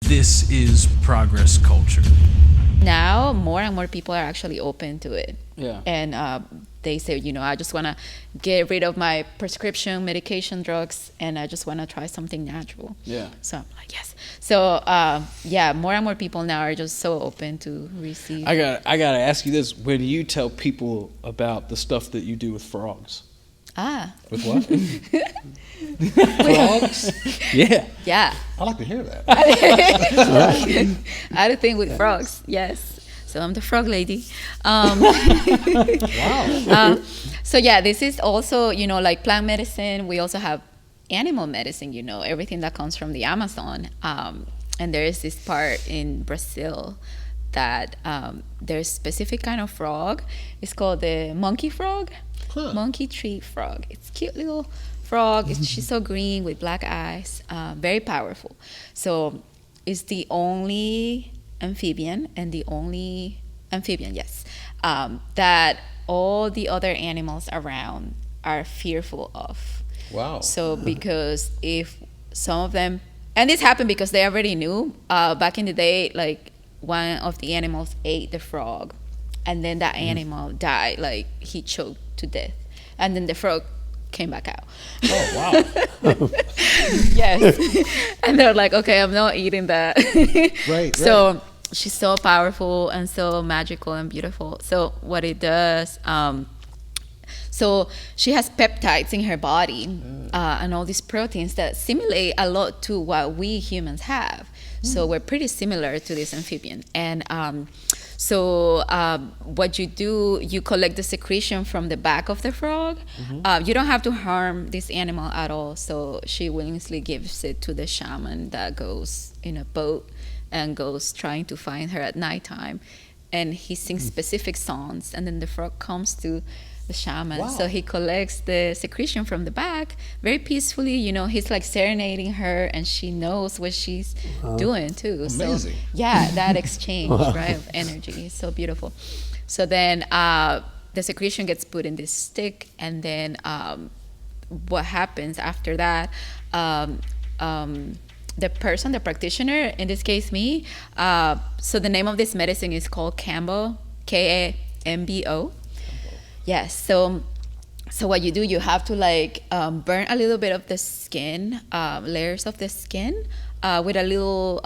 This is Progress Culture. Now, more and more people are actually open to it. Yeah. And they say, I just want to get rid of my prescription medication drugs, and I just want to try something natural. Yeah. So I'm like, yes. So, more and more people now are just so open to receive. I gotta ask you this: when you tell people about the stuff that you do with frogs, With what? Frogs? yeah, Yeah. I like to hear that. I had a thing with frogs, yes. So I'm the frog lady. Wow. This is also, like plant medicine. We also have animal medicine, everything that comes from the Amazon. And there is this part in Brazil that there's specific kind of frog. It's called the monkey frog, monkey tree frog. It's cute little frog. She's so green with black eyes, very powerful. So it's the only amphibian yes, that all the other animals around are fearful of. Wow. So because if some of them, and this happened because they already knew back in the day, like one of the animals ate the frog, and then that animal died, like he choked to death, and then the frog came back out. Oh, wow. Yes. And they're like, okay, I'm not eating that. Right. So she's so powerful and so magical and beautiful. So what it does, so she has peptides in her body and all these proteins that simulate a lot to what we humans have. So we're pretty similar to this amphibian. And what you do, you collect the secretion from the back of the frog. You don't have to harm this animal at all. So she willingly gives it to the shaman that goes in a boat and goes trying to find her at nighttime. And he sings specific songs, and then the frog comes to the shaman. Wow. So he collects the secretion from the back very peacefully. He's like serenading her, and she knows what she's doing too. Amazing. So that exchange, right, of energy is so beautiful. So then the secretion gets put in this stick, and then what happens after that? The practitioner, in this case me, so the name of this medicine is called Kambo, Kambo. Yes, so what you do, you have to burn a little bit of the skin, layers of the skin, with a little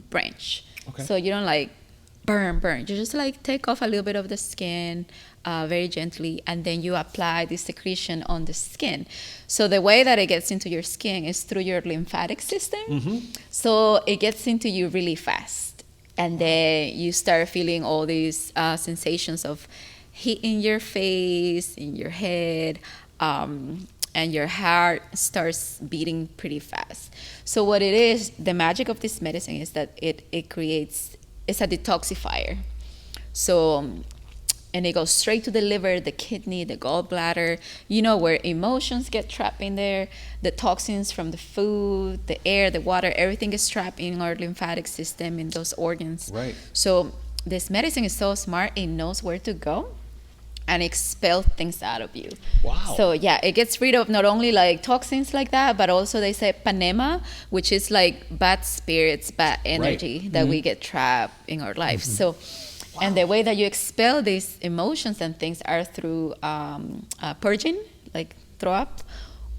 branch. Okay. So you don't burn. You just take off a little bit of the skin, very gently, and then you apply the secretion on the skin. So the way that it gets into your skin is through your lymphatic system. So it gets into you really fast, and then you start feeling all these sensations of heat in your face, in your head, and your heart starts beating pretty fast. So what it is, the magic of this medicine is that it creates, it's a detoxifier. So, and it goes straight to the liver, the kidney, the gallbladder, where emotions get trapped in there, the toxins from the food, the air, the water, everything is trapped in our lymphatic system, in those organs. Right. So this medicine is so smart, it knows where to go and expel things out of you. Wow. So it gets rid of not only toxins like that, but also they say panema, which is bad spirits, bad energy that we get trapped in our lives. So, and the way that you expel these emotions and things are through purging, like throw up,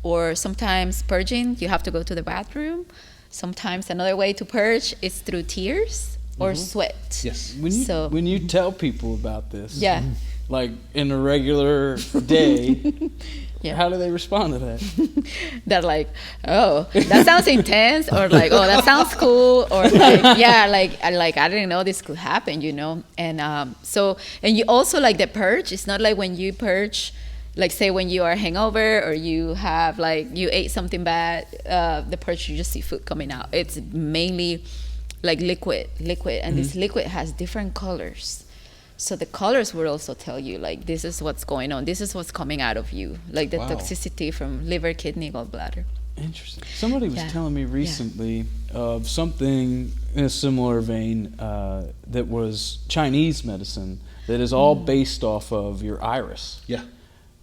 or sometimes purging, you have to go to the bathroom. Sometimes another way to purge is through tears or sweat. Yes. when you tell people about this, Yeah. like in a regular day, Yeah. how do they respond to that? They're like, oh, that sounds intense, or like, oh, that sounds cool, or like, I didn't know this could happen, And and you also the purge. It's not like when you purge, say when you are hangover or you have you ate something bad, the purge, you just see food coming out. It's mainly liquid, and this liquid has different colors. So the colors will also tell you, this is what's going on. This is what's coming out of you, the toxicity from liver, kidney, gallbladder. Interesting. Somebody was telling me recently of something in a similar vein that was Chinese medicine that is all based off of your iris. Yeah.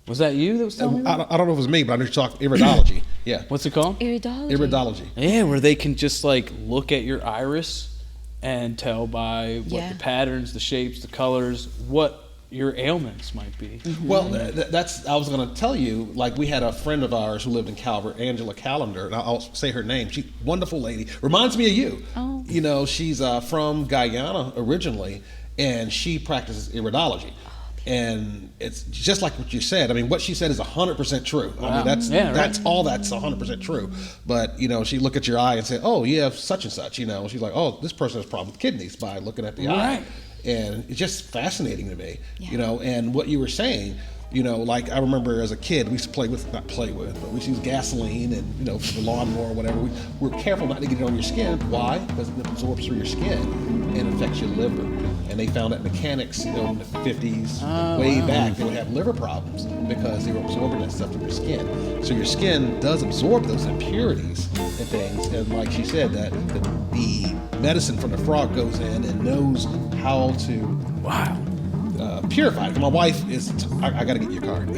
Was that you that was telling me that? I don't know if it was me, but I know you talk iridology. Yeah. What's it called? Iridology. Iridology. Yeah, where they can just like look at your iris and tell by what Yeah. the patterns, the shapes, the colors, what your ailments might be. Well, that's I was going to tell you. Like we had a friend of ours who lived in Calvert, Angela Callender, and I'll say her name. She's a wonderful lady. Reminds me of you. Oh. You know, she's from Guyana originally, and she practices iridology. And it's just like what you said. I mean, what she said is 100% true. I mean, that's Yeah, right. that's all that's 100% true. But you know, she look at your eye and say, "Oh, you have such and such." You know, she's like, "Oh, this person has a problem with kidneys," by looking at the eye. Right. And it's just fascinating to me. Yeah. You know, and what you were saying. You know, like I remember as a kid, we used to play with, not play with, but we used to use gasoline and, you know, for the lawnmower or whatever. We were careful not to get it on your skin. Why? Because it absorbs through your skin and affects your liver. And they found that mechanics, you know, in the 50s, way back, they would have liver problems because they were absorbing that stuff through your skin. So your skin does absorb those impurities and things. And like she said, that the medicine from the frog goes in and knows how to purify it. My wife is, I got to get your card.